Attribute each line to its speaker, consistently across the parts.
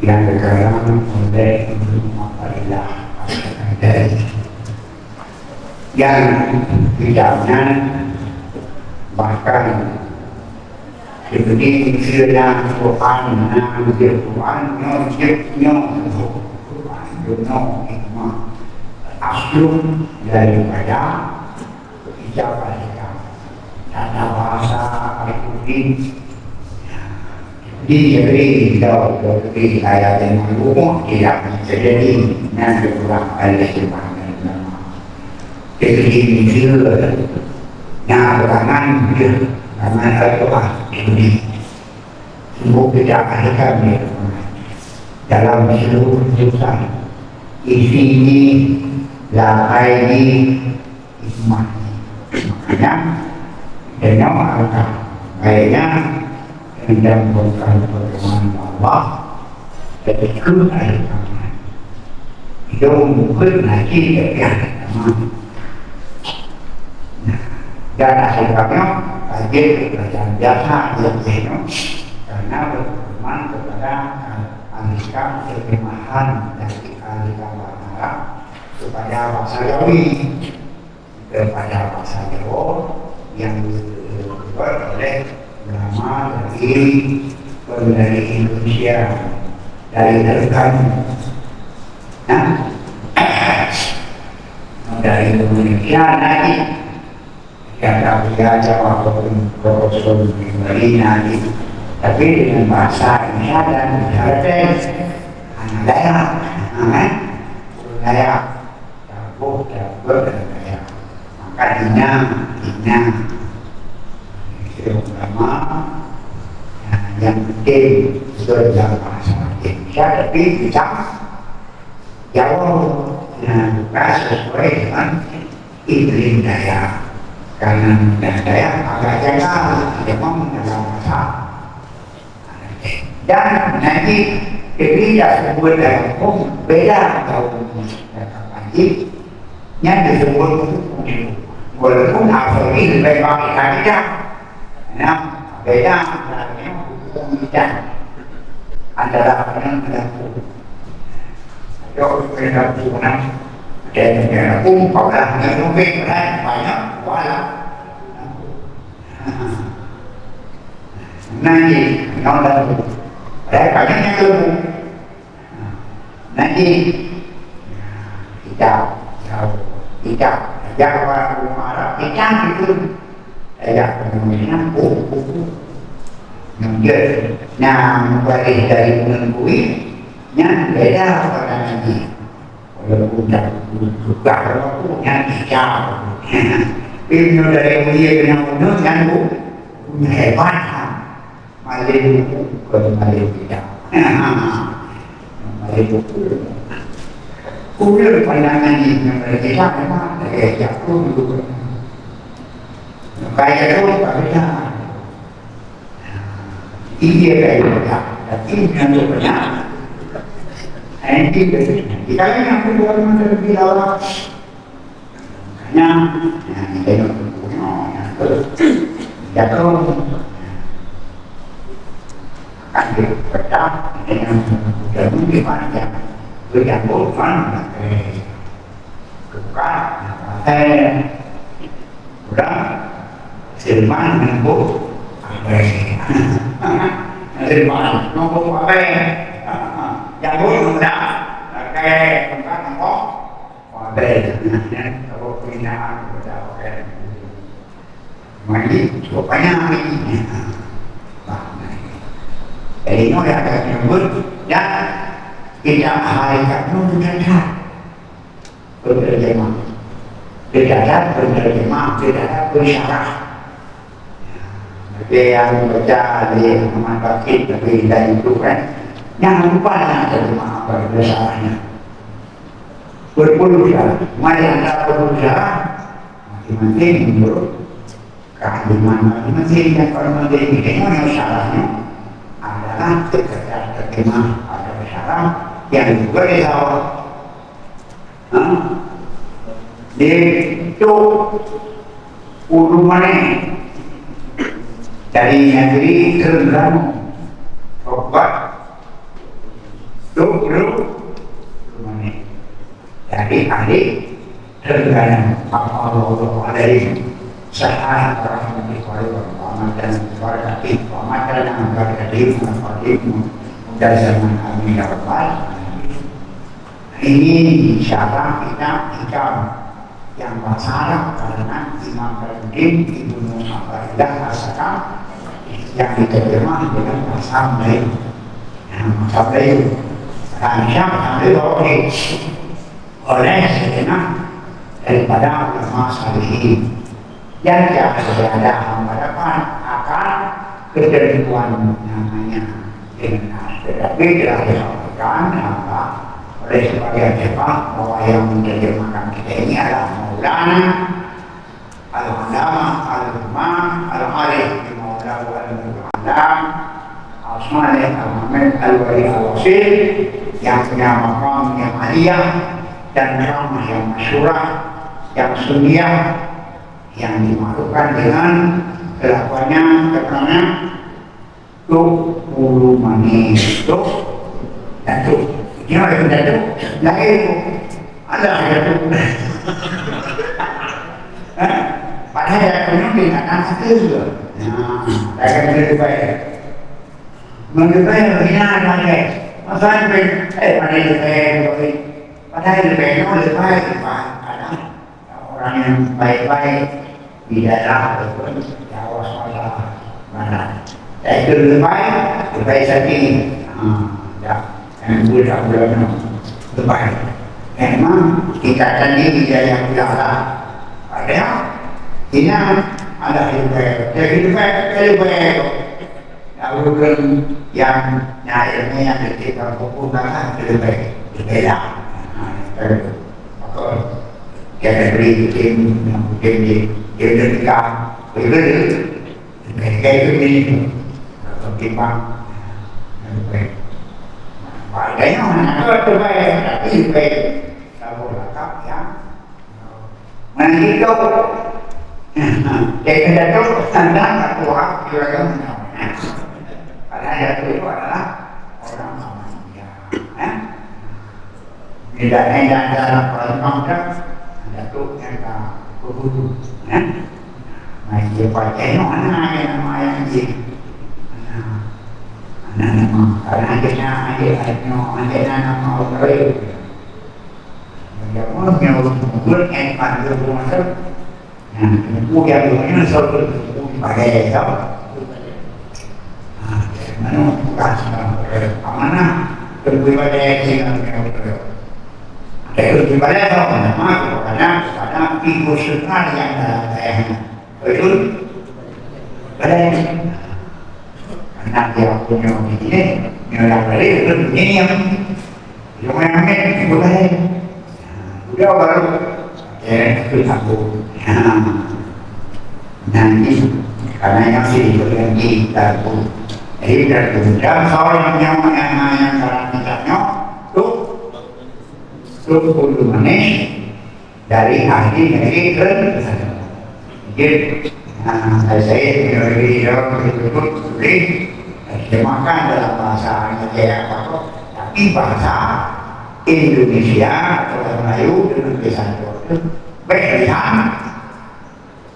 Speaker 1: yang sekarang oleh Muhammadillah yang tidaknya bahkan diberi sirna Quran hikmah aslum daripada ijabah tata bahasa Al-Quran diberi ayat yang berhubung tidak terjadi nanti kurang oleh Subhanahu diberi misalnya keterangan aman Al-Quran diberi sungguh tidak ada kami dalam seluruh jurusan isinya lahai hikmah makanya dengan angka baiknya dan bukan pertemuan Allah ketika ada kawan itu mungkin lagi kegiatan dan akhirnya bagi kerajaan biasa yang jenuh karena berteman kepada alihkan kekemahan dari alihkan Arab kepada bahasa Jawi kepada bahasa Jawa yang dibuat oleh ulama dari Indonesia dari Terkan dari Indonesia lagi yang tak belajar apapun Rasul Bimari nanti tapi dengan bahasa Indonesia dan bicara anak daerah daerah campur dan daerah maka dinam ulama yang penting sudah dalam bahasa Indonesia tapi bisa jauh bukan sesuai dengan iklim daya karena daya agak janggal memang dalam bahasa dan nanti tidak sebut dalam hukum beda atau lagi yang disebut walaupun asal ini lebih baik tidak beda antara yang berlaku berlaku dan berlaku kalau yang lebih banyak wala nanti yang lalu mereka yang lebih nanti tidak Jawa Arab tidak itu ya kemudian yang balik dari menentuhi yang beda pada nanti walaupun juga punya hijau ilmu dari mulia dengan mundur yang punya hebat malin buku malin hijau malin buku kulir pandangan ini yang berbeda memang dari jatuh dulu kayak itu berbeda iya kayak beda tapi yang berbeda nanti kita yang kedua lebih lama makanya kita punya jatuh akan dipercaya dengan dan bagaimana yang berjambul mana bukan udah Sirman menempuh Sirman nombor apa yang boleh mudah kayak tempat nombor apa kalau pembinaan sudah oke mandi rupanya ini jadi nó là cái nyebut dan tidak malaikat mendengar berterjemah tidak ada berterjemah tidak ada bersyarah yang baca di Muhammad Bakit lebih dari itu kan Jangan lupa dengan terjemah apa dasarnya. Berpuluh syarat. Mari anda berusaha masing-masing menurut keahlian masing-masing yang kalau menjadi yang syaratnya adalah sekedar terjemah atau syarat yang juga dijawab. Itu ulu mana dari negeri Terengganu, obat, dulu mana dari ahli Terengganu, Allah alaihi sahaja orang yang dikawal pamatan berkati pamatan berkati dari zaman kami dapat. Ini syarat kita hikam yang masalah karena Imam Al-Din Ibnu Abaidah rasakan yang diterjemah dengan bahasa Melayu. Bahasa Melayu. Dan siapa yang oleh segenap daripada ulama salihin yang tidak ada hambatan akan ketentuan namanya dengan tetapi telah disampaikan oleh sebagian jemaah bahwa yang menerjemahkan kita ini adalah Maulana Al-Alama Al-Imam Al-Alih Maulana Al-Alam Al-Salih Al-Muhammad Al-Wali Al-Wasil yang punya makam yang aliyah dan ramah yang masyurah yang sunniyah yang dimaklumkan dengan kelakuannya terkenalnya tuh bulu manis tuh datuk ini orang datuk lahir ada datuk padahal datuknya diingatkan satu juga akan lebih baik begina ada masalah pada lebih baik padahal lebih baik orang yang baik-baik di dalam ataupun Jawa Sumatera Barat. Itu lebih baik sakit. Yang budak-budak lebih baik. Memang kita tadi yang udara. Padahal ini ada lebih baik. Jadi lebih baik. Lalu yang nyayanya yang ketika populer lebih baik. Berbeda. Kita beri tim yang mungkin dia dekat, begitu, kayak ini, timbang, baik. Padanya mana terbaik, tapi baik. Kalau lengkap ya, mana itu, kayak kita tu standar atau apa juga mana. Karena itu adalah orang manusia, tidak hanya dalam perkembangan. Datuk yang tak berhubung dia pakai anak yang nama yang dia anak nama karena akhirnya nama orang dia pun yang berhubung yang pada rumah tu buku yang berhubung selalu pakai apa mana bukan amanah berbeda dengan itu daripada sama kepada figur sekali yang dalam daerahnya betul? Karena dia punya begini yang balik itu begini yang ambil itu balik udah baru itu sambung nanti karena yang sih dengan kita pun jadi dan soal yang karakternya tuh bulu manis dari ahli negeri jadi saya negeri tersebut terjemahkan dalam bahasa kayak apa tapi bahasa Indonesia atau Melayu dengan bahasa itu berbeda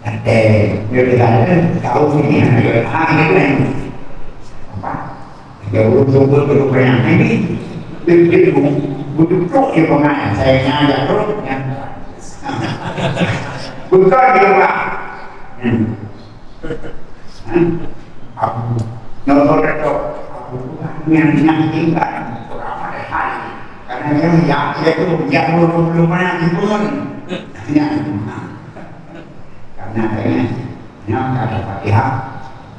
Speaker 1: dan berbeda tahu ini ada yang apa jauh yang ini butuh di pengajian saya ngajak terus bukan di rumah aku nonton itu aku yang tinggal kurang ada hari karena dia itu belum menang pun karena yang kata Fatihah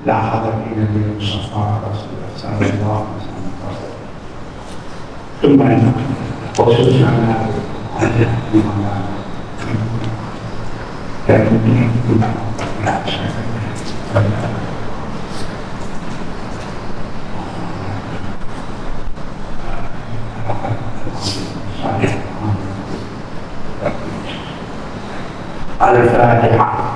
Speaker 1: la hadar ila bil mustafa rasulullah sallallahu alaihi wasallam Cuma khusus karena ada di mana dan ini tidak Al-Fatihah.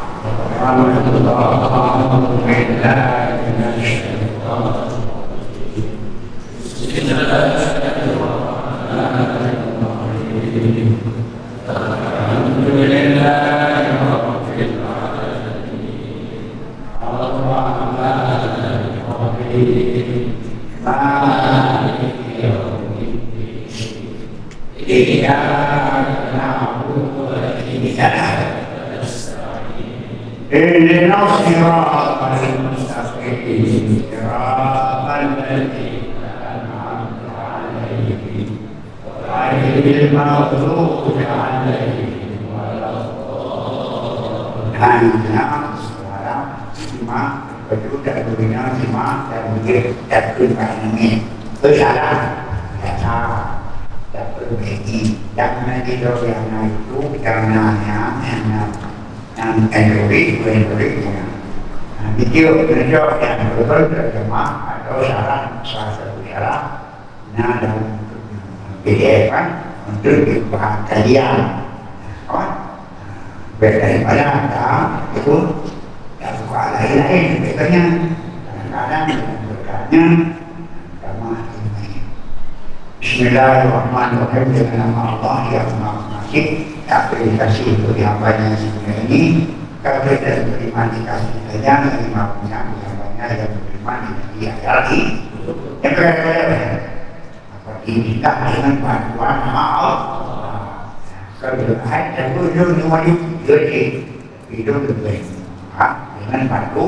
Speaker 1: اهدنا الصراط المستقيم صراط الذين أنعمت عليهم غير المغضوب عليهم ولا الضالين. Suara lima berjuta dunia lima dan mungkin takut ini bersalah biasa tak berbeda dan nanti yang itu karena yang Android video tunjuk yang betul terjemah atau salah satu syarat dalam PDF untuk dibuat kalian daripada itu tak buka lain-lain sebetulnya kadang-kadang berkatnya sama ini. Bismillahirrahmanirrahim dengan nama Allah yang Maha Pengasih. Aplikasi itu hambanya sebenarnya ini kalau kita beriman dikasih saja lima punya hambanya yang beriman di akhirat yang keren-keren seperti kita dengan bantuan Allah kalau ada tujuh wajib jadi hidup lebih dengan bantu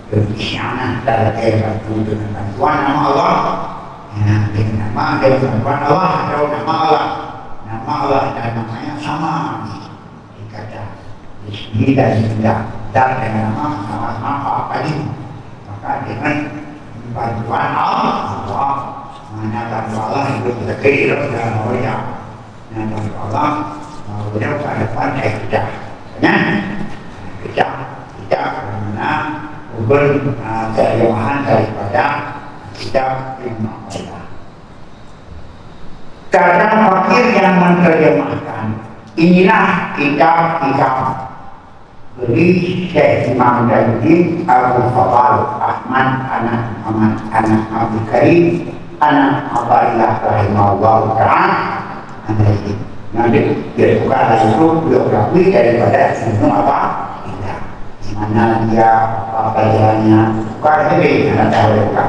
Speaker 1: kesianan dalam bantu dengan bantuan nama Allah dengan nama dan bantuan Allah atau nama Allah. Nama Allah dan namanya sama dikata di sini dan di sini dan dengan nama sama-sama apa ini maka dengan bantuan Allah mana bantuan Allah itu terkait dan Allah dan bantuan Allah beliau pada pada kita karena berkeyohan daripada kita firman Allah. Karena fakir yang menerjemahkan inilah kitab beri Syekh Imam Jalaluddin Abu Fadl Ahmad anak Muhammad anak Abdul Karim anak Abdullah rahimahullah ta'ala alaihi. Nanti dia buka itu biografi daripada Ibnu apa tidak di mana dia apa pelajarannya buka lebih karena tahu buka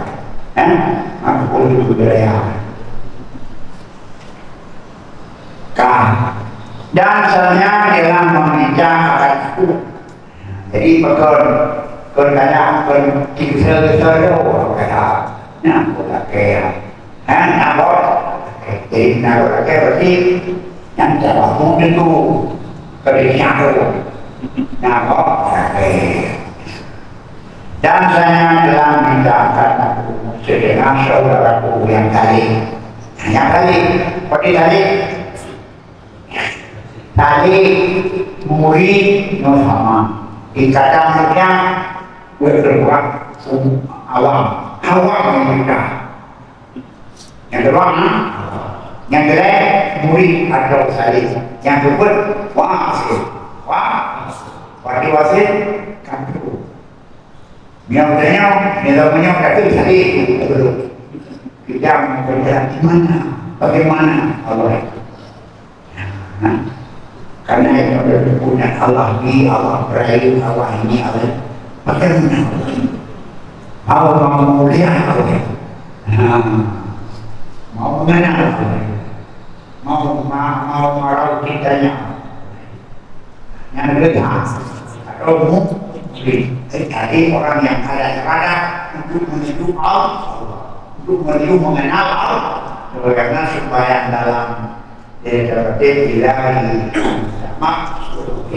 Speaker 1: aku itu budaya dan misalnya dalam membaca akan itu jadi berkata berkisah-kisah kata aku tak kaya apa jadi aku tak kaya berarti yang jawabmu itu kerjanya apa tak kaya dan saya dalam menjalankan aku sedang saudaraku yang tadi seperti tadi murid sama dikatakannya berbuat awam mereka yang kedua yang kedua murid atau salih yang kedua wasit kantor dia punya kata salih kita berjalan di mana bagaimana Allah karena itu ada punya Allah di Allah berakhir Allah ini Allah bagaimana Allah mau lihat Allah mau mana mau marah kitanya yang kedua atau tadi orang yang ada untuk menuju Allah untuk menuju mengenal Allah karena supaya dalam tertib ilahi maksud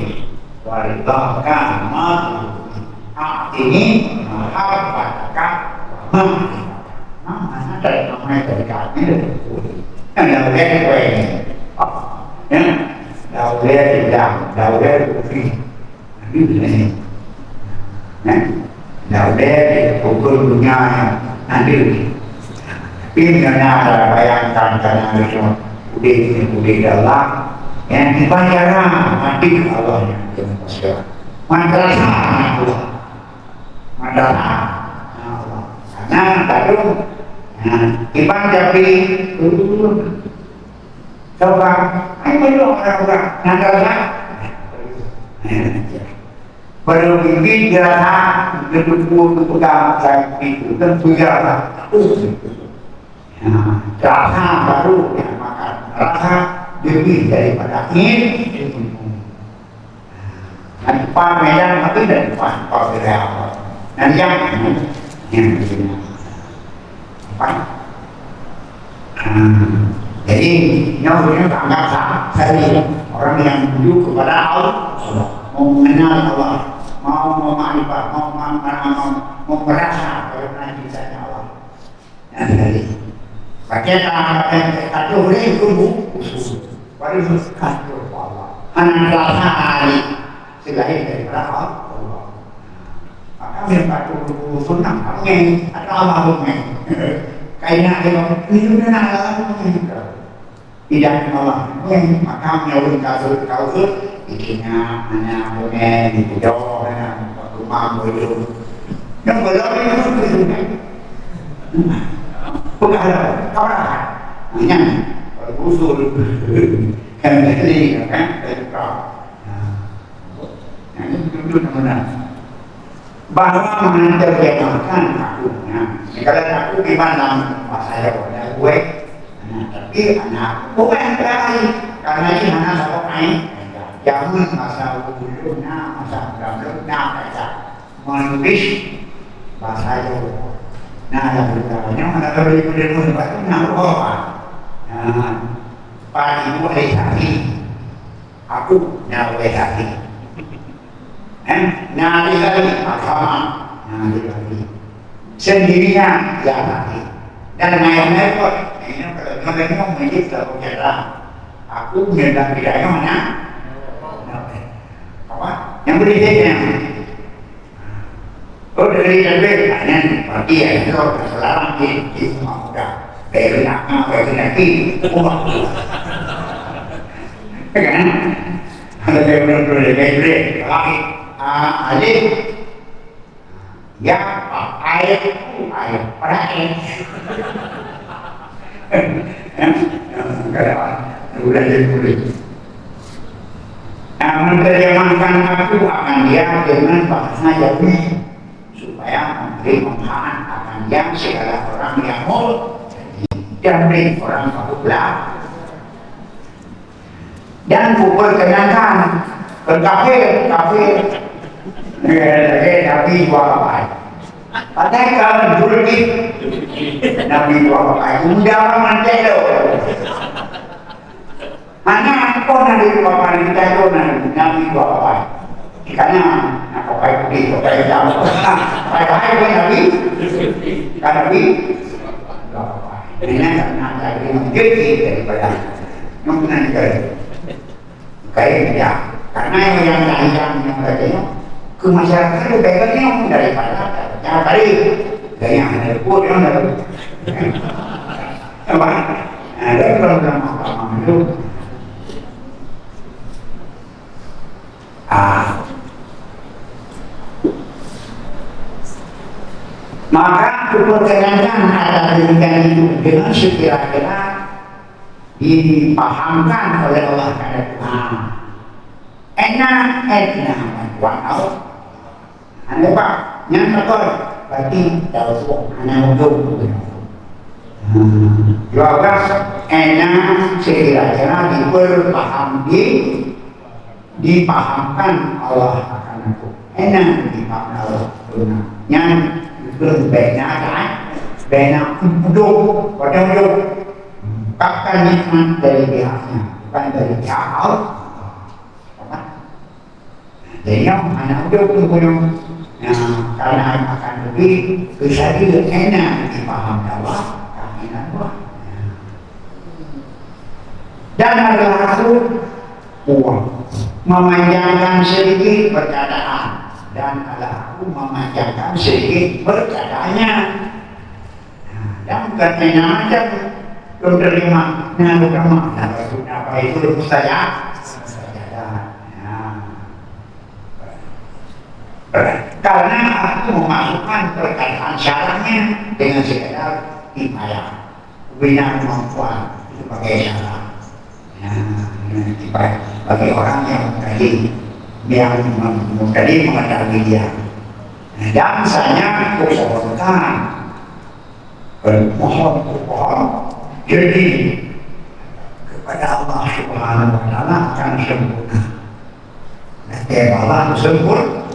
Speaker 1: waridahkan maksud ini mahabbatkan mana dari mana terdekat ini yang lihat gue ya đào lê thì đào lê của phi ini này đào lê thì của punya nanti ini karena bayangkan karena itu udah dalam yang dibayar mati Allah yang bermasalah madrasah Allah madrasah Allah karena baru iman tapi coba ayo orang-orang madrasah baru bikin jalan gedung pegang saya itu dan berjalan rasa baru yang makan rasa lebih daripada ini dan depan Medan tapi dan depan Papua dan yang jadi nyawanya anggap saya orang yang menuju kepada Allah mau mengenal Allah mau memakrifat mau merasa bagaimana kisahnya Allah dan dari pakai kacau ini kubu baru kacau Allah anak rasa hari selain daripada Allah maka yang kacau senang pengen atau apa pengen kayaknya ini benar tidak Allah pengen maka menyebut kau bikinnya hanya pengen di video rumah itu yang belum itu bukan orang hanya usul kan ini kan terkau yang itu benar bahwa menerjemahkan akunya kalau aku gimana saya gue tapi anak bukan terakhir karena ini anak saya main jangan masa dulunya masa dahulunya baca menulis bahasa Jawa. Nah, yang berikutnya mana beri ilmu itu apa? Pak Ibu hati, aku nyawa hati. Nyari lagi agama, nyari lagi. Sendirinya ya hati. Dan naik-naik kok, ini kalau menjadi kalau kita, aku mendak bidangnya mana? Apa? Yang berikutnya. Oh dari lebih banyak bagi yang itu selarang di rumah muda dari nama dari lagi rumah kan ada yang belum dari lagi adik ya air peraih udah jadi kulit menerjemahkan aku akan dia dengan bahasa Jawa supaya memberi pemahaman akan yang segala orang yang mau dan beri orang pemula dan pukul kenakan ke kafe Nabi jual apa padahal kalau dulu Nabi jual apa undangan mantelo mana kau Nabi jual apa Nabi jual apa karena apa itu pakai jam pakai Nabi ini karena tadi menjadi daripada mungkin kayak ya karena yang lain yang ke masyarakat itu kayaknya daripada cara tadi yang ada pun yang ada apa ada program apa itu maka kepercayaan atas demikian itu dengan sekira-kira dipahamkan oleh Allah karena Tuhan enak wow anda pak yang tekor berarti tahu anak ujung juga enak sekira-kira dipahamkan Allah akan aku enak dipahamkan Allah yang berbeda kan beda duduk pada duduk bahkan nikmat dari pihaknya bukan dari pihak Allah jadi yang anak duduk karena akan lebih bisa enak dipahami Allah Dan berlaku uang memanjangkan sedikit perkataan, dan berlaku memanjangkan sedikit perkataannya. Dan bukan macam belum terima ngalu kamu apa itu saya karena aku memasukkan perkataan syaratnya dengan sekedar hikayat bina kemampuan sebagai syarat. Bagi orang yang tadi mengetahui dia, dan saya usahakan bermohon jadi kepada Allah Subhanahu wa Ta'ala akan sempurna. Nanti Allah sempurna.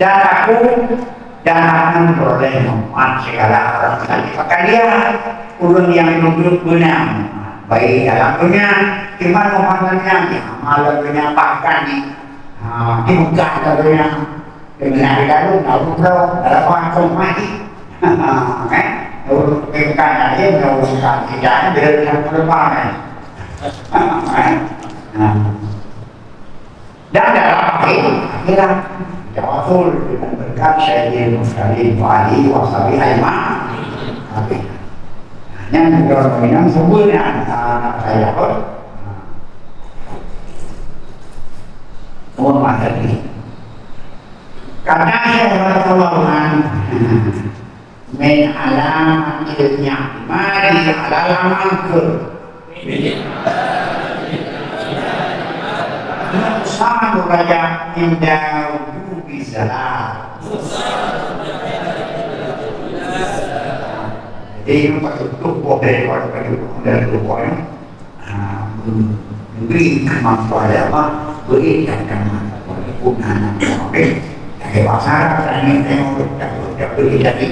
Speaker 1: Dan aku jangan beroleh manfaat segala orang tadi. Maka dia ulun yang duduk benar, baik dalam dunia, iman muhammadnya, amal dunia bahkan dibuka dunia dengan hari lalu, dalam waktu mati. Bukan aja, bukan tidak ada berlebihan. Dan dalam akhirat tawasul dengan berkat Sayyidina Muslim wa alihi wa sahbihi ajma'in. Yang berdominan sebenarnya saya pun semua tadi. Karena saya bertolongan min alamat ilmiah mari alamat ke sama raja indah bisalah. Jadi itu tubuh dari tubuhnya beri kemampuan apa beri dan kemampuan kegunaan dari pasar dan ini tidak beri dari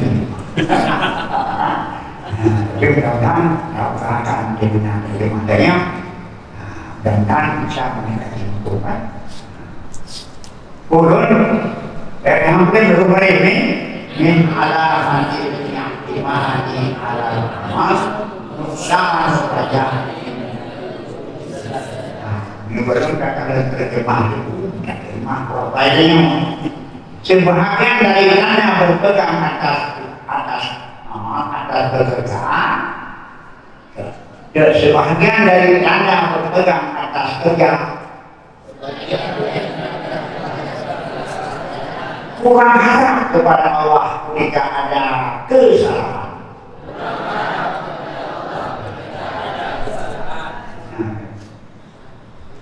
Speaker 1: mudah-mudahan akan digunakan dari matanya dan bisa meningkatkan kehidupan. Ulun hampir berumur ini min ala hati yang imani ala mas nusan saja. Ini berdasarkan terjemah profilnya. Sebahagian dari tanda berpegang atas pekerjaan, sebahagian dari tanda berpegang atas kerja. Kurang harap kepada Allah ketika ada kesalahan.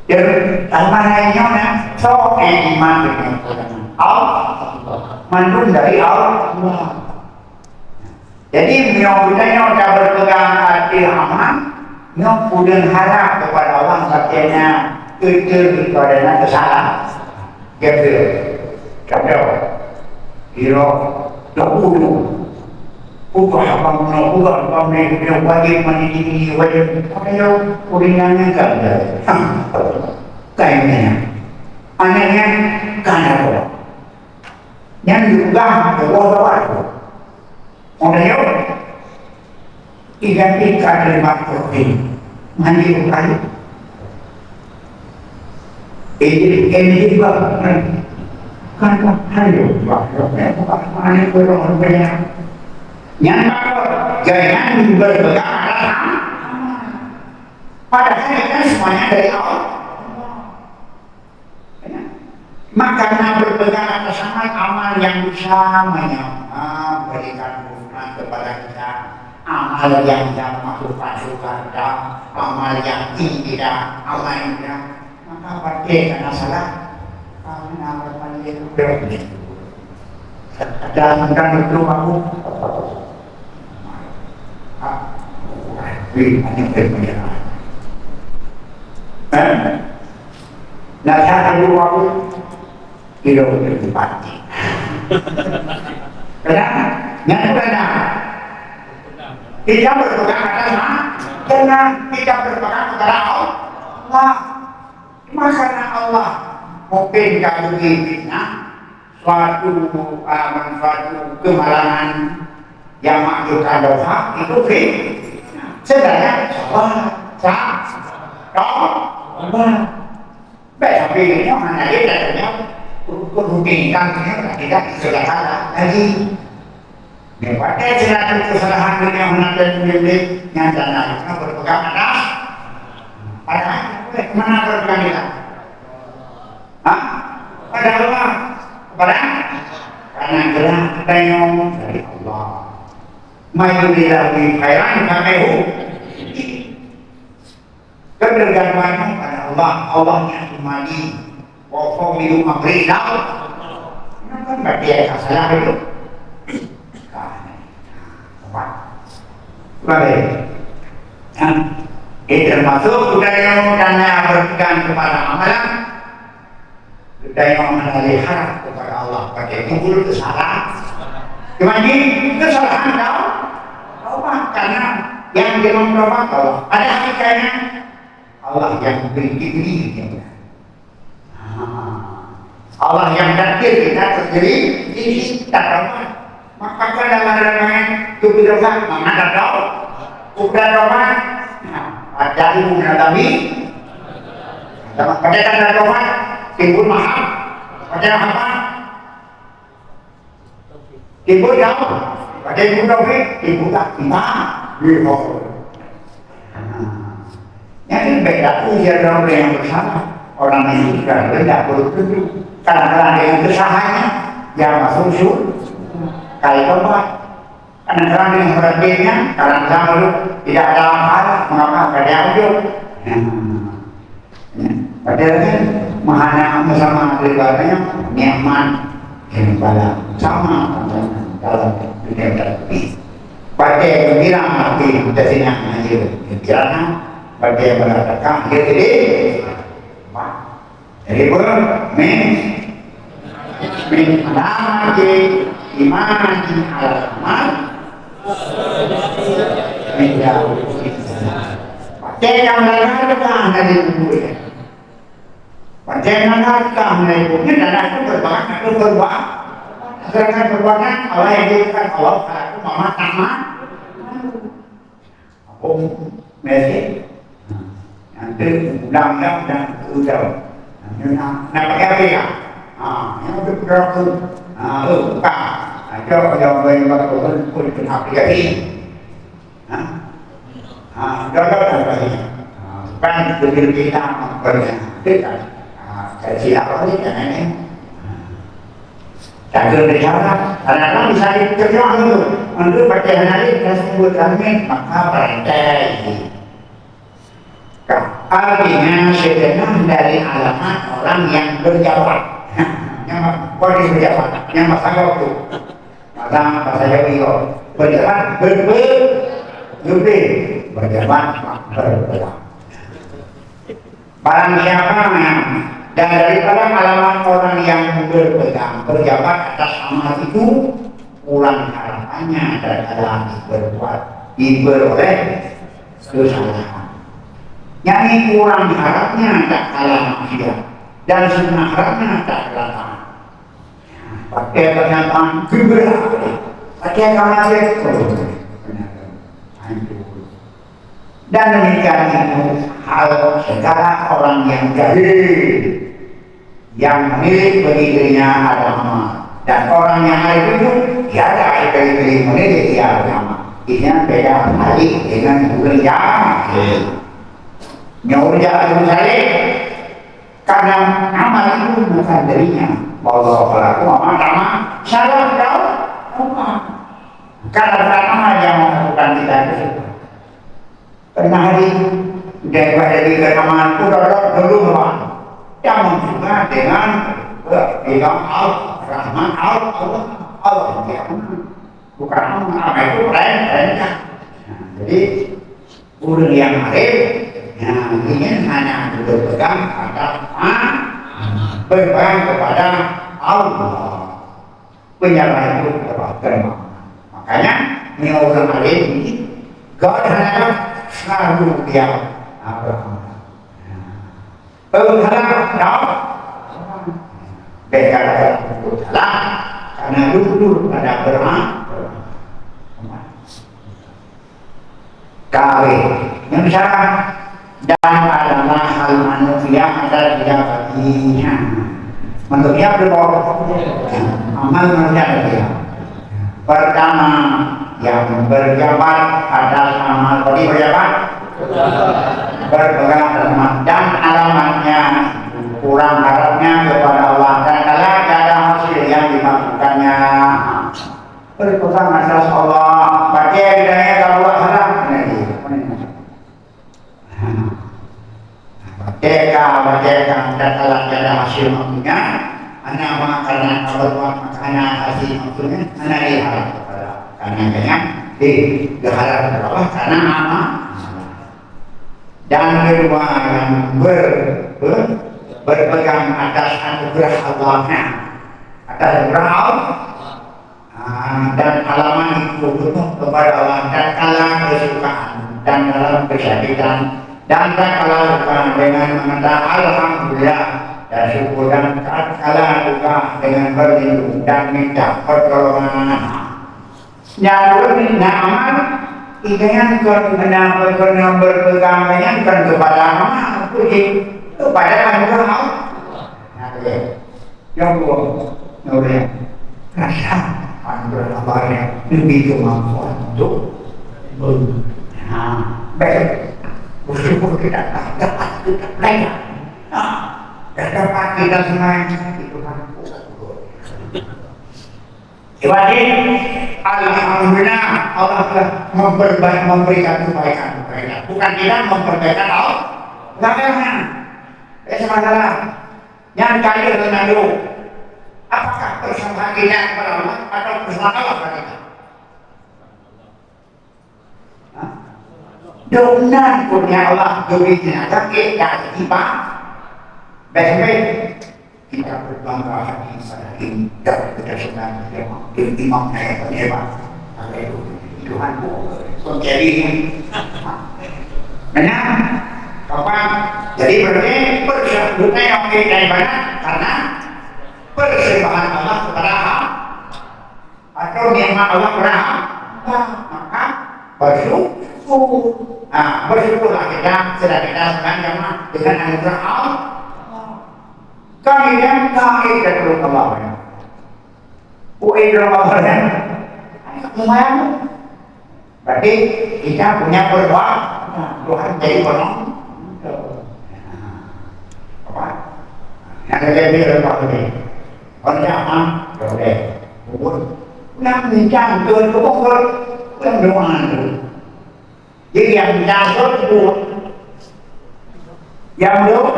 Speaker 1: Dan tanpa lainnya, so iman dengan Allah, mandun dari Allah. Jadi menyobatnya sudah berpegang hati aman, nyok kemudian harap kepada Allah katanya kecil kepada kesalahan. Gitu. Contoh, hero dahulu, ubah abang ubah abang yang wajib mendidik wajib kalau kuringannya kan kayaknya anaknya kan apa? Yang juga bawa orang yang identikan dengan protein mandi bukan ini juga kan hayo mana orang banyak yang jangan berpegang atas padahal kan semuanya dari Allah. Maka karena berpegang atas amal yang bisa memberikan hubungan kepada kita, amal yang tidak masukkan surga, amal yang tidak, amal yang tidak, maka pasti karena salah. Karena amal itu berbeda. Dan betul aku, hanya berbeda. Nasihat dulu aku. Hidup berempati. Kenapa? Yang benar. Tidak berpegang atas jangan tidak berpegang kepada Allah. Karena Allah mungkin kamu fitnah suatu kemalangan yang mengajukan dosa itu fitnah. Sebenarnya đó vậy là vì nếu mà này biết là nhau rutin kan là tidak kesalahan lagi lewat kesalahan yang menandakan milik yang dana berpegang atas pada mana berpegang kita? Hah? Pada Allah, pada karena gerak tayong dari Allah. Mayurilahi khairan kamehu. Kebergantunganmu pada Allah, Allah yang cumali. Wafau milu mabri lau. Kenapa berarti ada salah itu? Baik. Termasuk budaya karena berpegang kepada amalan, budaya mengalihkan kepada Allah pakai kumpul kesalahan. Gimana kesalahan kau karena yang dia memperbaiki Allah. Ada hakikatnya Allah yang beri kita. Allah yang takdir kita terjadi ini tak ramai. Maka kadang-kadang itu bilang mana tak tahu. Udah ramai. Ada ilmu mengalami. Pada tanda ramai timbul mahal. Pada apa? Timbul jauh. Pada timbul jauh timbul tak kita. Lihat. Yang beda ujian orang yang bersama. Orang yang sudah tidak bertentu kadang-kadang dengan kesalahannya yang masuk surga kali keempat kadang-kadang dengan berbeda kadang-kadang tidak ada hal mengapa tidak ada wujud padahal kan mahana bersama ibadahnya nyaman kembali sama dalam dunia terlebih pada yang bilang arti desanya mengajar kirana pada yang mengatakan jadi jadi min alamati imani al-amal menjauh pakai yang mengarahkan dari tubuhnya pakai yang mengarahkan dari tubuhnya dan aku berbuat sedangkan perbuatan Allah yang diberikan Allah itu mama sama aku mesej nanti undang-undang dan udah nak pakai apa ya? Yang bergerak ada yang berlaku pun aplikasi. Dalam apa ini? Kan berbeda kita memperhatikan siapa ini kan ini. Jaga bicara, kadang-kadang bisa dikerjakan untuk baca hari dan sebut amin maka berantai. Artinya setengah dari alamat orang yang berjawab yang berjawab yang masalah waktu masa bahasa Jawa itu berjawab berjawab barang siapa yang dan daripada alamat orang yang berjawab atas amal itu kurang harapannya adalah diperoleh kesalahan. Yang kurang harapnya tak kalah manusia dan setengah harapnya tak kalah tangan. Pakai pernyataan gerak, pakai kamalir dan demikian itu hal segala orang yang jahil yang memilih bagi dirinya agama dan orang yang hari itu tiada bagi memilih dia agama. Ini beda hal dengan orang jahil. Yang itu saya karena amal itu bukan darinya bahwa pelaku amal sama salah kau karena amal yang melakukan tidak itu pernah hari dari amal itu dulu yang juga dengan rahman Allah bukan amal itu lainnya jadi orang yang arif yang ingin hanya berpegang pada berpegang kepada Allah penyerah itu kepada makanya ini orang alim ini God hanya selalu dia beramal berharap beda salah karena dulu pada beramal kawin yang misalnya dan adalah baginya. Bentuknya berapa? Amal manusia dia. Pertama yang berjabat atas amal bagi berjabat berpegang teman dan alamatnya kurang harapnya kepada Allah dan kalau ada hasil yang dimaksudkannya berpegang atas Allah baca hidayah kalau Allah haram baca dan kalau ada hasil maksudnya anak karena kalau anak hasil maksudnya anak diharap karena diharap Allah karena apa dan kedua yang berpegang atas anugerah Allahnya atas anugerah Allah dan halaman itu penuh kepada Allah dan kalah kesukaan dan dalam kesakitan dan kalah suka dengan mengatakan alhamdulillah dan syukur dan kalah juga dengan berlindung dan minta pertolongan. Yang berminta amal ingin kena berpegang dengan kepada amal puji kepada anugerah Allah. Yang dua, nulis rasa anugerah Allah yang lebih kemampuan untuk baik bersyukur kita dapat kita layak dan dapat kita semuanya itu kan jadi alhamdulillah Allah telah memberikan kebaikan bukan kita memperbaikan Allah enggak masalah yang kaya dengan itu apakah persembahan kita kepada Allah atau persembahan Allah kepada kita dengan kurnia Allah diberikan kita tiba baik-baik kita berbangga hati pada indah kita senang imam saya hebat Tuhan menjadi benar kapan jadi berarti persembahan yang dari mana karena persembahan Allah kepada Allah atau nikmat Allah kepada Allah maka bersyukurlah kita sedang kita sekarang dengan anugerah Allah kemudian kaidah Allah Allah lumayan berarti kita punya berdoa Tuhan jadi penolong apa yang lebih rendah ini orang boleh kubur yang dicampur kubur yang doa jadi yang dicampur kubur yang belum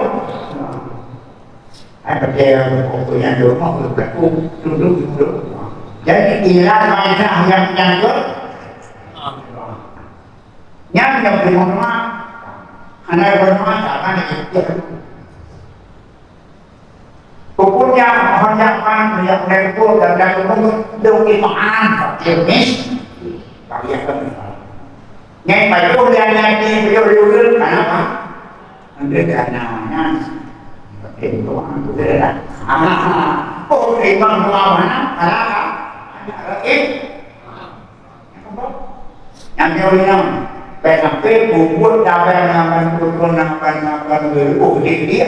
Speaker 1: ada pokoknya dulu mau berlaku duduk jadi ilah bangsa yang menyangkut yang berdoa anak berdoa akan itu pokoknya hendakan yang mereka dan demi maaf jenis bagi yang ngay phải có ra ngay đi vô lưu phải không anh cả nào thì có ăn của thế là cô thì bằng vào hả ít anh theo đi không về làm cái buồn buồn đau về làm bằng người của địa địa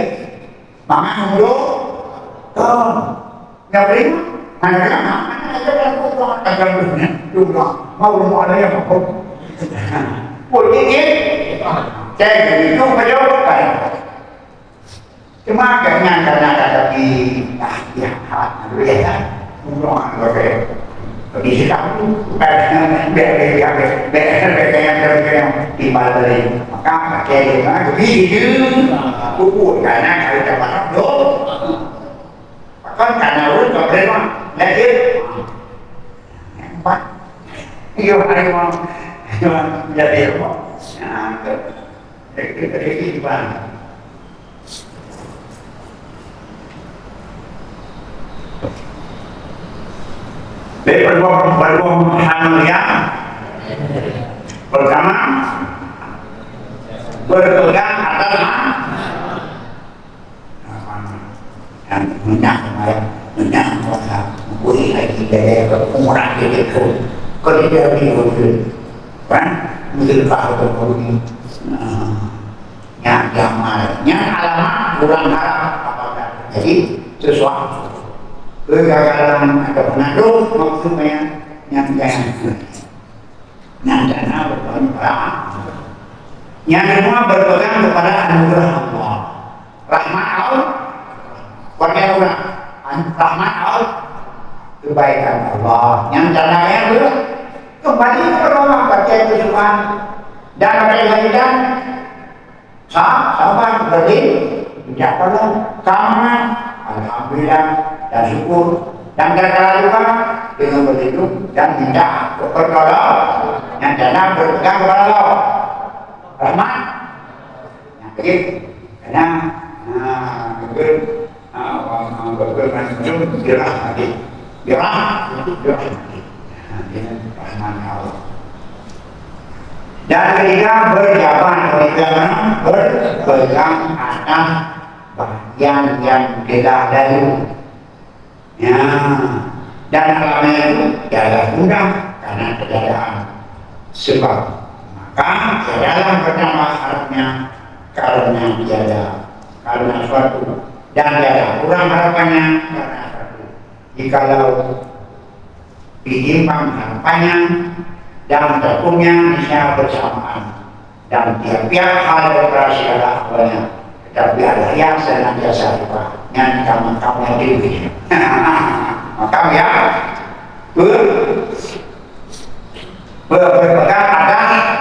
Speaker 1: mà ăn không đúng nhau đến anh cái nào anh cái đó không có cần được nhé đúng rồi mau đúng rồi đấy mà không buổi ý chơi thì không phải đâu cả cuma kayaknya karena ada di ya bukan oke di situ dari yang dibalik maka pakai dengan begitu buku karena kalau dapat lo kan karena lo nggak boleh lagi empat iya hari mau jadi apa itu gimana berbom hamilnya pertama berpegang atas yang minyak kuasa bui lagi dari orang itu kalau dia itu kan mungkin kalau berbunyi yang jamalnya alamat kurang harap apakah jadi sesuatu kegagalan atau pengaruh maksudnya yang jangan berpegang yang semua berpegang kepada anugerah Allah, rahmat Allah, rahmat Allah, kebaikan Allah yang caranya belum kembali kepada Allah, baca kesukaan dan kebaikan sahabat berjaya tolong keamanan, alhamdulillah dan syukur dan gara-gara juga dengan berlindung dan minta kepada Allah yang jangan berpegang kepada Allah rahmat yang begitu karena bermanfaat dirahmati dengan rahmat Allah. Dan ketiga berjaban berpegang atas bagian yang tidak dari ya, dan alamnya itu tidak mudah karena ketiadaan sebab maka dalam pertama harapnya karena tiada karena suatu dan tiada kurang harapannya karena suatu jikalau ditimbang harapannya dan tentunya bisa bersamaan dan tiap-tiap hal operasi adalah awalnya tetapi ada yang senantiasa lupa yang kamu diri maka ya berpegang atas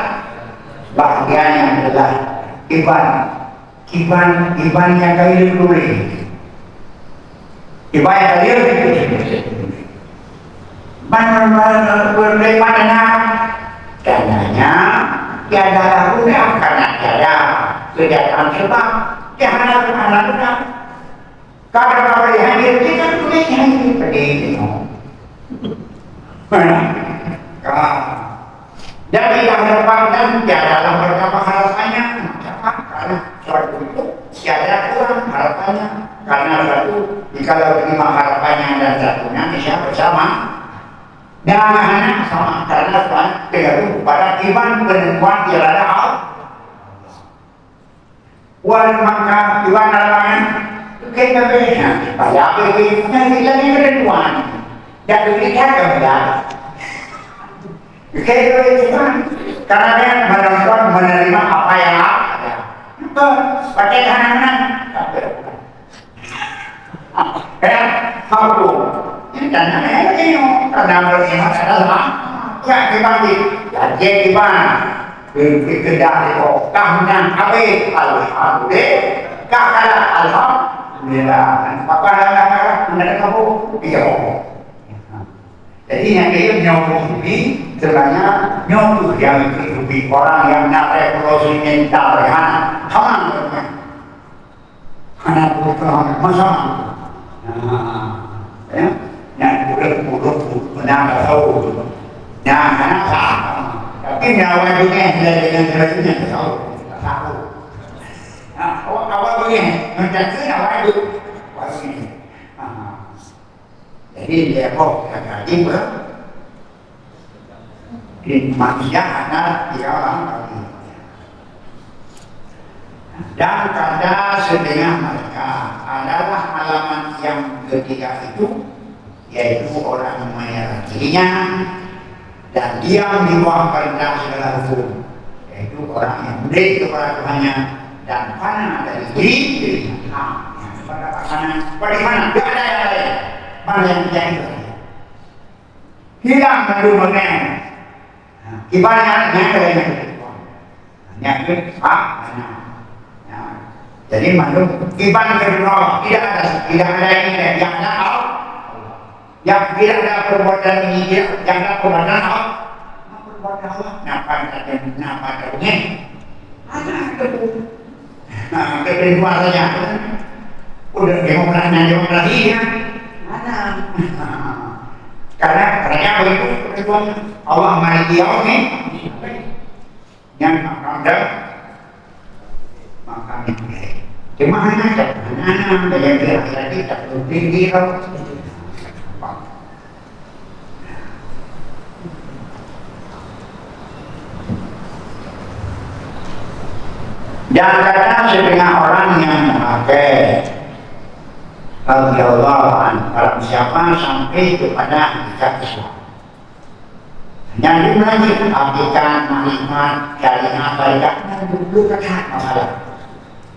Speaker 1: bagian yang adalah iban yang kaya dulu iban yang kaya berdaripada karenanya tiada mudah karena tiada kejahatan sebab tiada mudah karena pemberian diri kita tulisnya ini seperti itu dan tidak mendapatkan tiada dalam berapa harapannya karena suatu itu tiada kurang harapannya karena satu jikalau terima harapannya dan satunya bisa bersama dan sama karena tergantung pada iman penentuan tiada Allah wal maka iman harapannya kita berikan pada apa yang kita penentuan dan kita kembali kita berikan karena dia menonton menerima apa yang ada pakai kanan ya aku dan karena beriman adalah ya dibagi jadi gimana kedah itu kahnan apa alhamdulillah kakala alhamdulillah apa mereka kamu iya jadi yang dia nyambung ini sebenarnya nyambung yang lebih orang yang nak revolusi mental kan kawan anak bukan masalah ya yang buruk menang tahu nah karena tapi nyawa juga dengan sebagainya tahu awal begini mencapai awal itu begini jadi dia kok lagi di manusia ada tiga orang dan kada setengah mereka adalah alamat yang ketiga itu yaitu orang menyerah dirinya dan diam di bawah perintah segala hukum yaitu orang yang mendek kepada Tuhannya dan fana dari dirinya pada pasangan bagaimana tidak ada yang lain mana yang menjadi hilang lalu mengenai ibaratnya yang yang jadi maklum ibarat kedua tidak ada ini yang ada yang tidak ada perbuatan ini yang ada perbuatan Allah perbuatan Allah napa katanya ada kedua saja udah demokrasi ya mana karena begitu keduanya Allah maliki yaumid yang makam itu cuma hanya daya gerak kita tinggi dan kadang setengah orang yang memakai radhiyallahu anhu, barang siapa sampai kepada hakikat Islam. Yang dimulai hakikat, maklumat, syariat, syariatnya dulu kata masalah.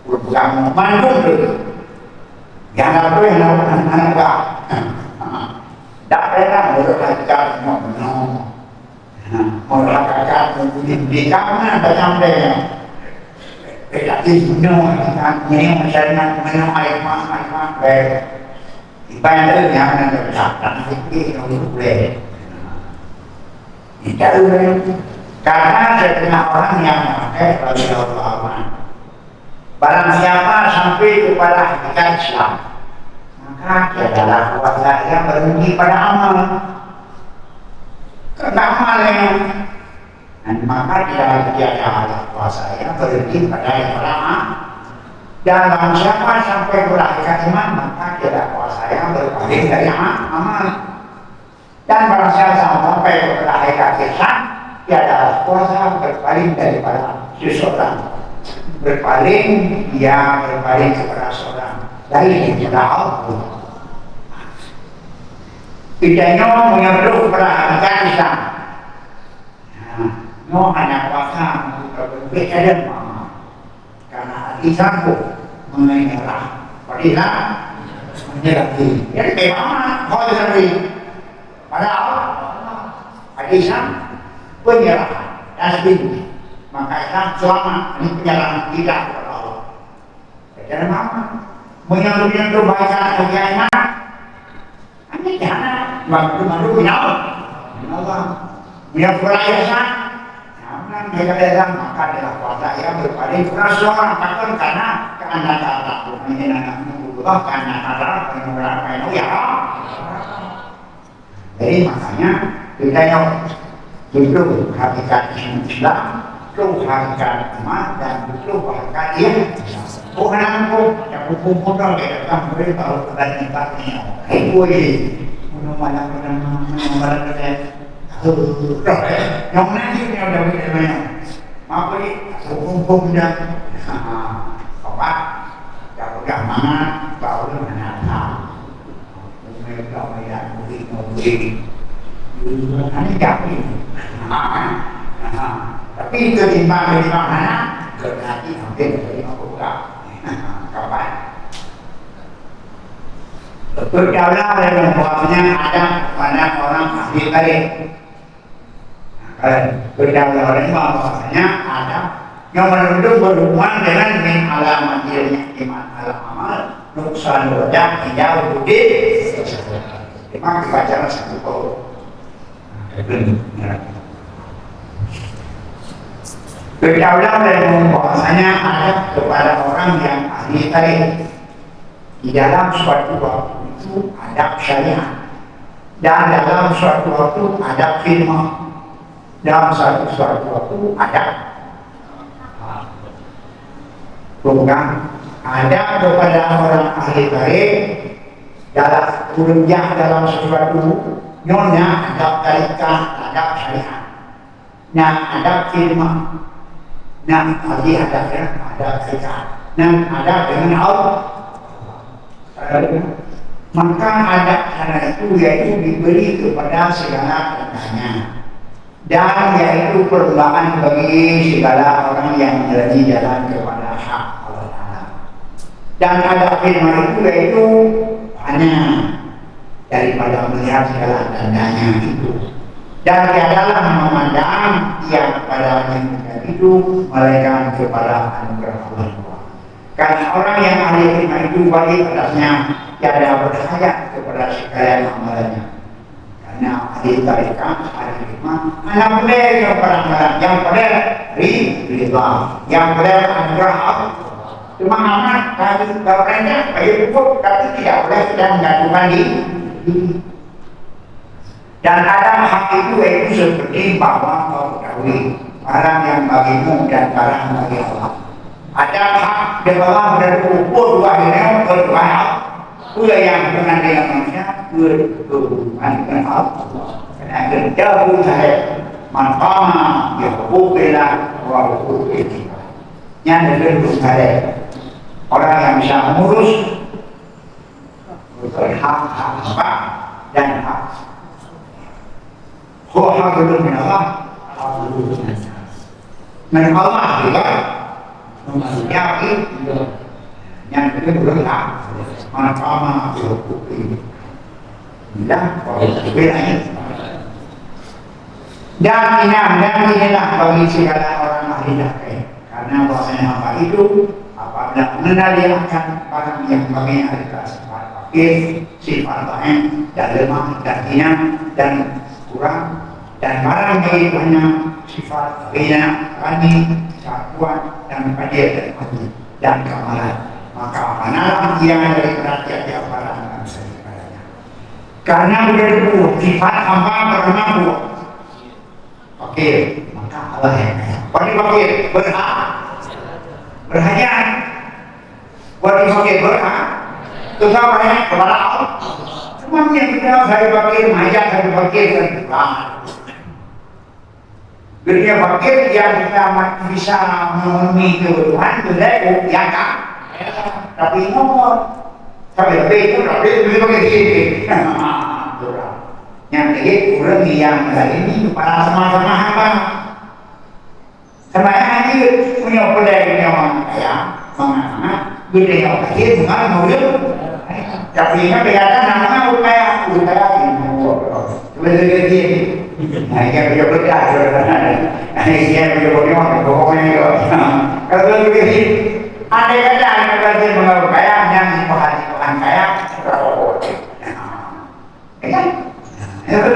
Speaker 1: Bukan mandung dulu. Yang apa yang lakukan anak-anak. Tak pernah menurut hakikat menurut hakikat di kamar ada sampai tidak dibunuh hakikat ini masyarakat mengenai ayat baik ibadah yang ada bersama itu yang boleh tidak boleh karena setengah orang yang memakai radhiyallahu anhu barang siapa sampai kepada hakikat Islam maka dia adalah kuasa yang berhenti pada amal karena amal yang dan maka dia adalah kuasa yang berhenti pada yang pertama dan barang siapa sampai berakhir iman maka dia adalah kuasa yang berpaling dari amal dan barang siapa sampai berakhir Islam dia adalah kuasa berpaling daripada seseorang berpaling dia berpaling kepada seorang dari kepada Allah tidaknya menyebut kepada hakikat Islam nó hanya kuasa untuk berbeda karena hati sanggup menyerah padahal menyerah diri jadi bagaimana kau sendiri padahal hati sang penyerah dan sebagainya maka Islam selama ini penyerahan tidak kepada Allah jadi apa menyentuh kebaikan kebaikan hanya jangan malu punya Allah punya perayaan mereka datang maka adalah kuasa yang berpaling kepada seorang takkan karena keanekaraan bukan Allah karena ada penyerangan ya. Jadi makanya kita yang betul hakikat Islam, betul hakikat iman dan betul hakikat yang bukan aku yang hukum modal kita kan boleh tahu kebanyakannya. Itu mana yang nanti yang ada di mana apa ini hukum dan apa yang mana baru mana mereka yang mungkin ini jadi tapi itu di mana berarti hampir dari buka kapan berdaulat dalam bahwasanya ada pada orang ahli baik berdaulat orang bahwasanya ada yang menunduk berhubungan dengan min alamat dirinya iman alam amal nuksan wajah hijau budi memang dibaca satu kau berdaulat dalam bahwasanya ada kepada orang yang ahli baik di dalam suatu waktu itu adab syariat dan dalam suatu waktu adab firman dalam suatu waktu adab bukan adab kepada orang ahli baik dalam kuliah dalam sesuatu nyonya adab tarikat adab syariat nah adab firman nah ahli adabnya adab tarikat dan adab dengan Allah maka ada cara itu yaitu diberi kepada segala tandanya dan yaitu perlombaan bagi segala orang yang menjalani jalan kepada hak Allah Ta'ala dan ada firman itu yaitu hanya daripada melihat segala tandanya itu dan tiadalah memandang yang pada yang itu melainkan kepada anugerah Allah. Karena orang yang ahli firman itu wajib atasnya tiada berhayat kepada sekalian amalannya. Karena ahli tarikat, ahli firman, anak boleh yang barang-barang yang boleh ridha, yang boleh anugerah Allah. Cuma amat kalau barangnya bagi pupuk tapi tidak boleh dan menggantungkan diri. Dan ada hak itu seperti bahwa kau ketahui barang yang bagimu dan barang bagi Allah. Ada hak di bawah dari ukur dua ini berdua hak pula yang dengan manusia berhubungan dengan Allah karena kerja pun saya manfaat ya hukumilah wa hukumillah yang lebih saya orang yang bisa mengurus berhak apa dan hak. Hak belum Allah, hak belum من الله juga memiliki yang kedua berhak manfaat hukum ini dan bedanya dan inilah bagi segala orang ahli dakwah karena bahwasanya hamba itu apabila mengenal dia akan barang yang bagi ada sifat fakir, sifat lain dan lemah dan hina dan kurang dan barang bagi banyak sifat hina, kami, kesatuan dan kajian dan kamalan. Maka manalah yang dari perhatian dia barang bangsa padanya. Karena begitu sifat hamba bernama buah. Oke, maka Allah yang kaya. Wadi fakir berhak, berhajat. Wadi fakir berhak, tetap banyak kepada Allah. Cuma yang kita saya fakir, hajat saya fakir dan berhak. Dunia fakir yang kita bisa memenuhi kebutuhan itu ya kan? Tapi nomor sampai lebih itu pakai gini. Yang ini kurang yang ini para sama-sama hamba. Sama aja punya pedai punya orang kaya, mana gede yang kecil bukan mobil. Tapi ini kelihatan namanya udah kaya ini. Betul-betul nah, yang punya bedah, yang punya bodoh, pokoknya kalau begitu, ada kata yang berarti mengaku kaya, yang dipahami Tuhan kaya, kan? Itu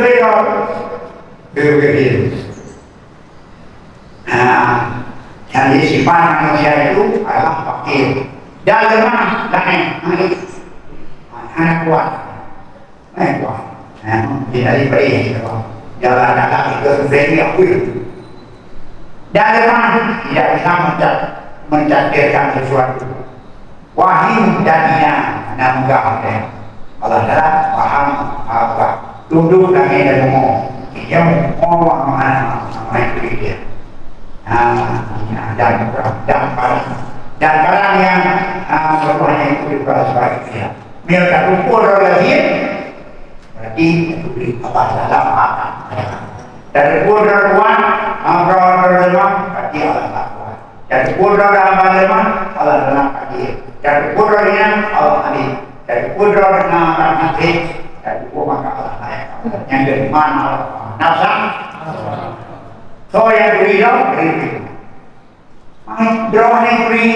Speaker 1: begitu. Jadi sifat manusia itu adalah fakir, dan lemah, dan anak kuat, tidak diberi. Jalan anak itu beri akui dan lemah tidak bisa mencatatkan sesuatu wahim dan hina namgah Allah adalah paham apa tunduk lagi dan ngomong dia ngomong sama itu dia dan barang yang berwarna itu juga sebaliknya mereka ukur lagi berarti itu apa dalam apa dari kudrat Tuhan Allah berlemah berarti Allah tak kuat dari kudrat dalam lemah Allah dalam hadir dari kudratnya Allah hadir dari kudrat dalam hadir dari maka Allah layak yang dari mana Allah nafsa so yang berilau beri drone yang beri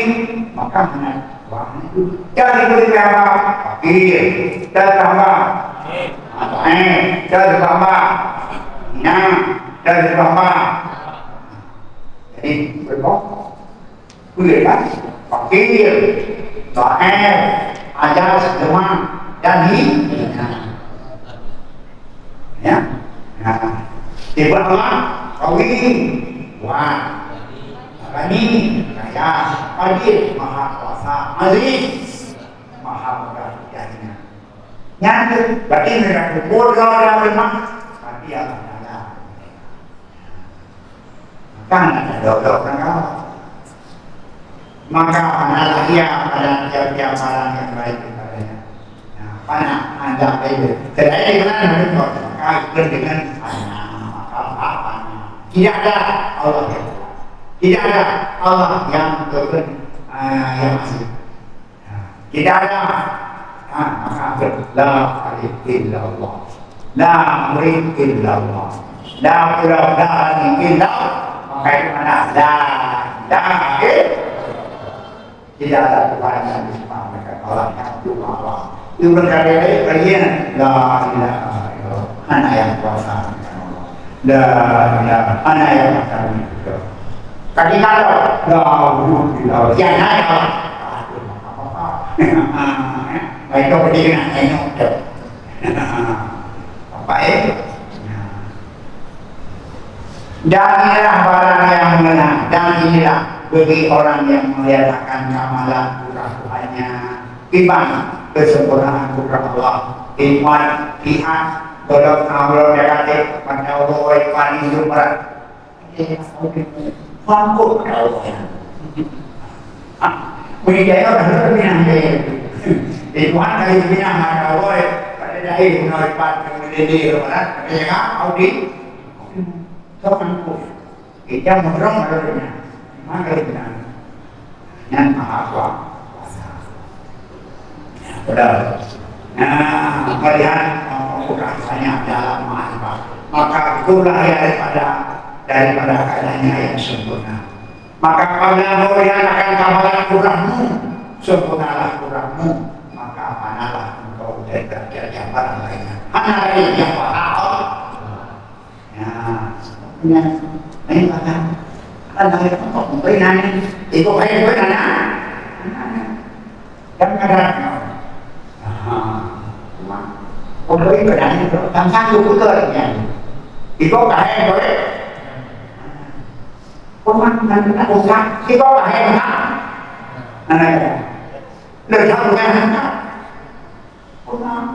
Speaker 1: maka mana Tuhan itu jadi beri apa fakir dan tambah dari tambah dari tambah jadi berkok kan fakir baer ajar lemah dan hina ya tiba Allah kawin wah ini kaya hadir maha kuasa aziz maha berkah nyatu, berarti mereka kubur dalam rumah, tapi Allah ada. Kan ada dodok kan? Maka mana dia pada tiap-tiap barang yang baik kepadanya. Nah, mana anda itu? Terkait dengan menurut maka dengan apa? Tidak ada Allah yang tidak ada Allah yang yang masih. Tidak ada. Maka la alif illallah la murid illallah la qur'an illallah maka itu mana tidak ada Tuhan yang disembahkan Allah yang cuma Allah itu berkali-kali bagian la ilaha illallah hanya yang kuasa Allah la ilaha hanya yang kuasa kali kalau la illallah yang hanya baik kau pergi dengan enak apa dan inilah barang yang mengenal dan inilah bagi orang yang melihatkan kamalan Tuhannya iman kesempurnaan Tuhan Allah iman pihak belum Allah negatif pada Allah paling berat mampu Allah menjadi orang yang Tuhan dari bina harawoy pada dahil menolak kemudian orang mereka audi sopan pun kita mendorong adanya maka kita yang maha kuasa. Betul. Nah, melihat ukurannya dalam maha, maka itulah daripada keadaannya yang sempurna. Maka apabila melihat akan kabaran kurangmu, sempurnalah kurangmu, maka manalah engkau dari kerja barang lainnya. Hanya lain yang paham. Ya, ini kata, ada yang untuk memberinan, itu kayak berinan, dan kadang, memberi berinan itu, tanpa cukup ternya, itu kayak beri. Orang nak usah, kita kayak nak, anak, dah tahu kan nak, orang,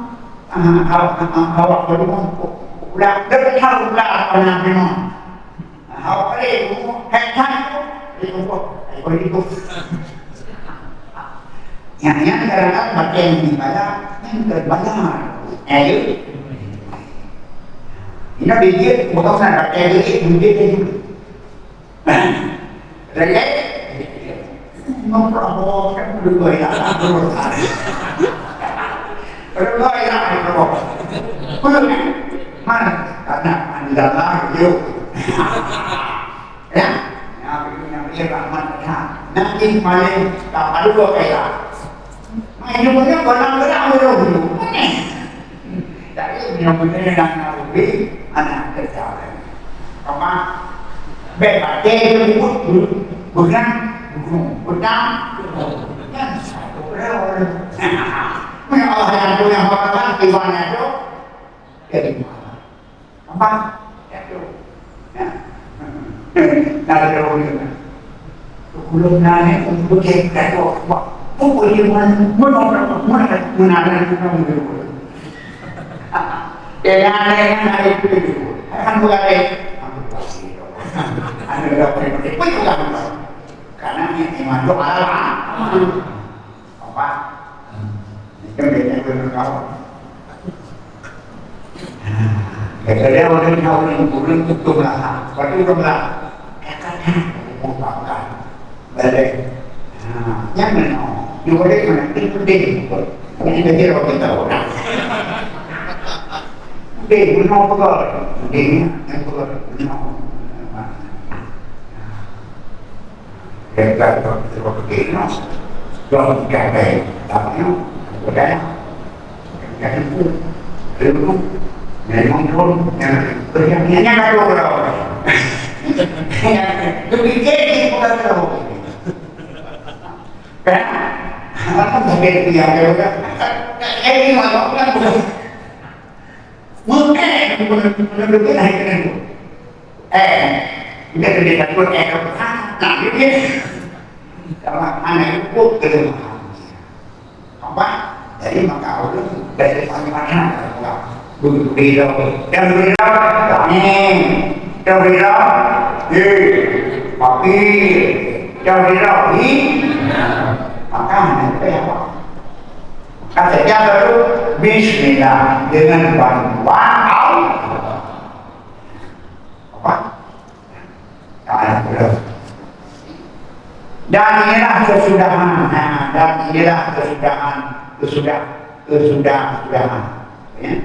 Speaker 1: awak berumur, udah dah tahu lah orang memang, awak ni, hektar itu, itu, yang kadang-kadang baca yang dibaca, yang terbaca, itu, ini dia, bukan nak baca dia, dia Lagi memperolehkan berdua yang berurusan. Berdua yang berurusan. Belum mana? Karena anda lah yuk. Ya, yang ramai dah. Nanti malam tak ada kayak. Main punya barang-barang dulu. Jadi yang punya nak beli anak terjauh. Kamu bebas dia bukan kan satu orang punya Allah yang punya harapan di mana itu jadi apa itu dari orang belum nanya untuk kita itu pukul mana mana yang ada itu kan bukan ada berapa yang bukan karena iman itu Allah apa itu beda dengan kau kerja orang kau yang bukan tutup lah waktu rumah katanya bukan balik yang mana juga dia mana itu dia ini dia orang kita orang dia bukan apa dia yang bukan kita berbeda, kalau kita baik, tapi budaya, kita itu belum memang pun yang berjadinya kalau orang, demikian bukan terlalu, kan? Apa berbeda yang berbeda? Ini malah kan bukan, mungkin berbeda itu, kita tidak pun nah ini kalau anak itu kelemahan apa jadi maka orang dari mana begitu beda yang beda yang beda tapi yang beda maka anak itu apa katanya baru bismillah dengan bantuan Allah apa anak itu dan inilah kesudahan, dan inilah kesudahan, ya,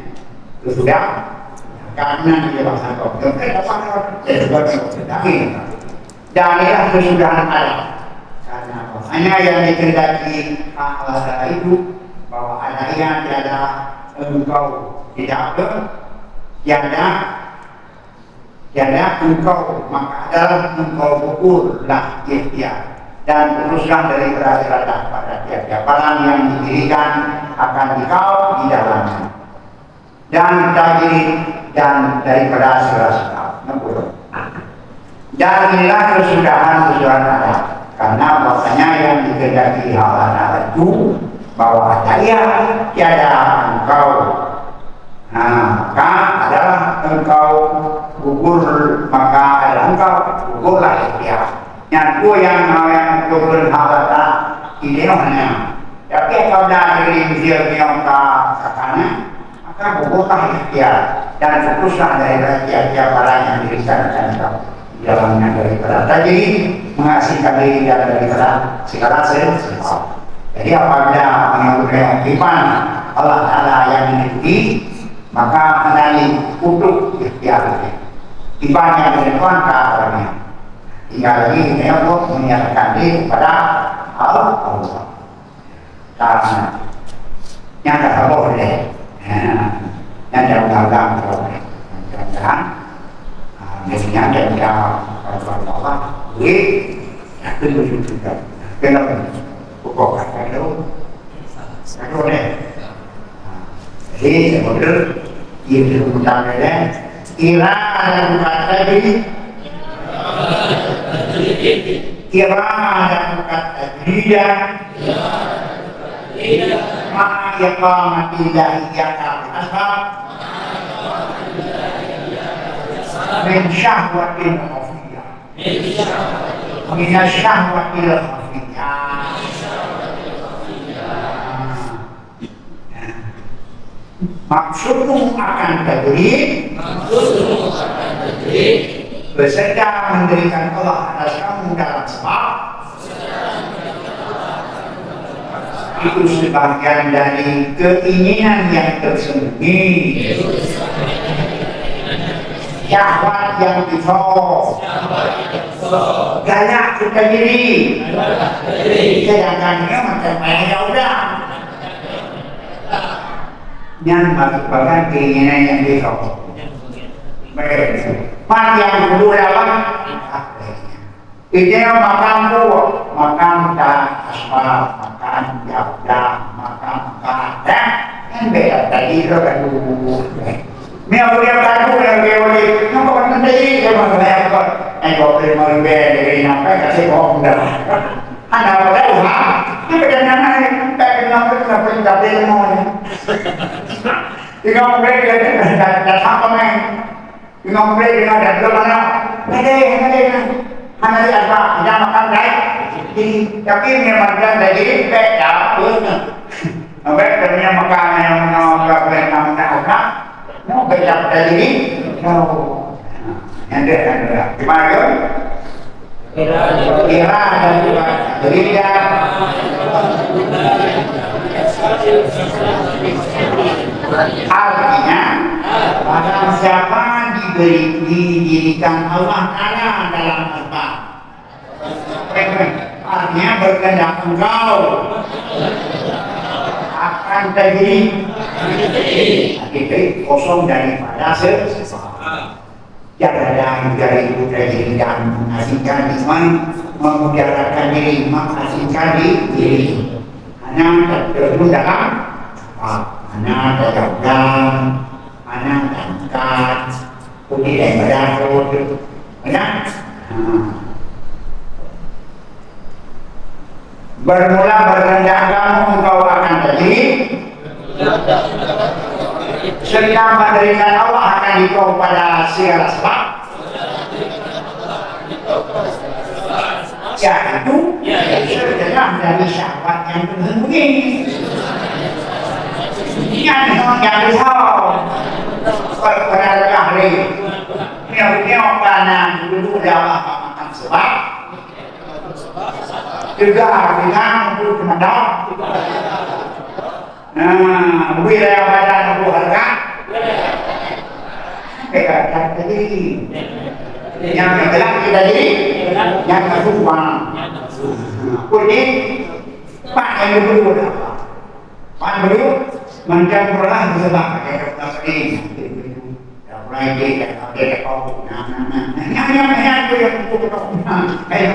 Speaker 1: kesudahan. Karena dia bahasa kau, dan inilah kesudahan Allah. Karena hanya yang dikehendaki Allah itu bahwa ada yang tiada engkau tidak tiada engkau maka adalah engkau pukullah ikhtiar. Dan teruskan dari berasal pada tiap-tiap barang yang didirikan akan dikau di dalamnya dan daripada segala dan inilah kesudahan ada karena bahwasanya yang dikehendaki Allah itu bahwa tiada engkau maka adalah engkau gugur maka adalah engkau gugurlah ikhtiar yang dua yang gugur halata ini mana tapi apabila diri dia ke kanan, maka bobotlah ikhtiar dan fokuslah dari tiap-tiap barang yang direncanakan jalannya daripada tadi mengasihkan diri daripada segala sesuatu. Jadi apabila mengikuti iman Allah Ta'ala yang diikuti, maka menali utuh ikhtiar iman yang menentukan keadaannya. Tinggal lagi ini untuk menyerahkan diri kepada Allah. Karena yang tak boleh, yang jauh-jauh boleh, mudah-mudahan jadinya jadinya Allah, yakin begitu juga. Kenapa? Pokok kata itu, kata boleh. Jadi sebenarnya ia berhutang kira ada kata ini, kira ada kata dia. Ma iqamati dahiyaka asbab min syahwatin khafiyah min syahwatil khafiyah. Maksudmu akan tadrib beserta mendirikan Allah atas kamu dalam sebab itu sebagian dari keinginan yang tersembunyi, syahwat yang ditolak, gaya kita diri, sedangkan dia macam ya udah, yang merupakan keinginan yang ditolak. Mat yang kedua apa? Ideal makan buah, makan tak asbab, makan jabda, makan kadang, kan beda tadi itu kan dulu. Mia boleh kadu yang boleh, nampak kan tadi dia mengenai apa? Boleh meribet dari nampak kasih bohong dah. Anda boleh ulang, ni beda nama ni, tak kenal pun kenapa tidak boleh semuanya. Tinggal mereka dah apa main, tinggal mereka dah belum mana, ada. Hanya di apa? Jangan makan baik. Tapi memang kan dari beda pun. Baik ternyata makan yang menolak berenang tak ada. Mau beda dari no. Yang ada. Gimana tu? Kira dan juga berikan. Artinya, barang siapa didirikan Allah Ta'ala dalam asbab, artinya berkehendak engkau akan terjadi kosong daripada sebab. Jangan dari itu terjadi dan mengasingkan iman, memudahkan diri, mengasingkan diri. Hanya terjun dalam mana terjauh, mana terangkat, putih dan berdarut, benar? Bermula berkehendak kamu engkau akan terjadi, sedang mendirikan Allah akan dikau pada segala sebab, yaitu sedang dari syahwat yang tersembunyi. Yang risau pada ahli punya kanan dulu dalam makan sebab juga dengan untuk kemadam wilayah badan untuk harga kata tadi yang jelas kita jadi yang masuk uang kuning pak yang dulu pak dulu macam pernah bersebab pakai dokter ini, mulai dia kau, yang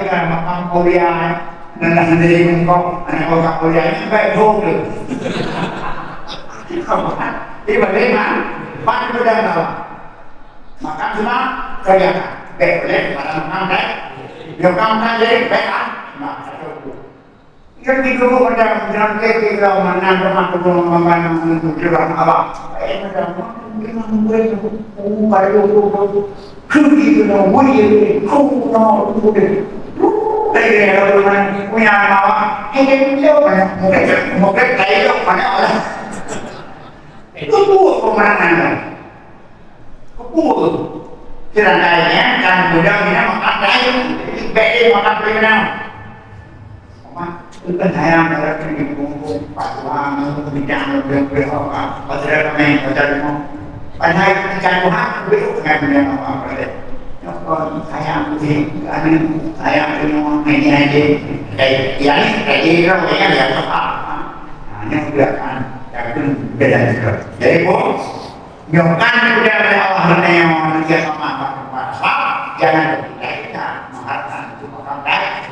Speaker 1: kayak makan Korea, dan dari mengkau, anak kau Korea ini baik dulu. Ini bagaimana? Pak itu dah tahu, makan semua kelihatan, baik boleh, makan baik, dia makan jadi baik ah, kan di dulu pada jalan kaki kalau mana rumah kedua memandang untuk jalan abang. Pada memang boleh baru kudu kudu no boleh kudu no kudu. Kaya kalau punya mawar, dia mana? Mungkin kayak mana orang? Itu tuh pemenangan. Kepul. Kiranya kan mudah kita makan kayu, beda makan pemenang. Itu kan saya mereka ini bumbu, patuan, bidang, berapa, pasal kami, pasal mau. Pasal ikan buah, itu kan bidang apa ada. Saya mungkin saya punya ini aja kayak orang yang lihat apa hanya kan tapi beda juga jadi bos nyokan udah ada Allah yang manusia sama apa jangan kita mengharapkan itu orang baik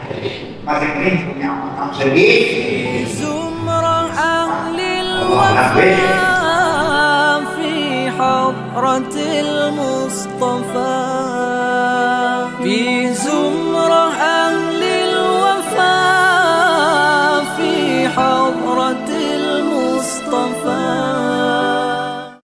Speaker 1: masing-masing punya orang sedih
Speaker 2: زمر أهل الوفاء في حضرة المصطفى في زمرة أهل الوفاء في حضرة المصطفى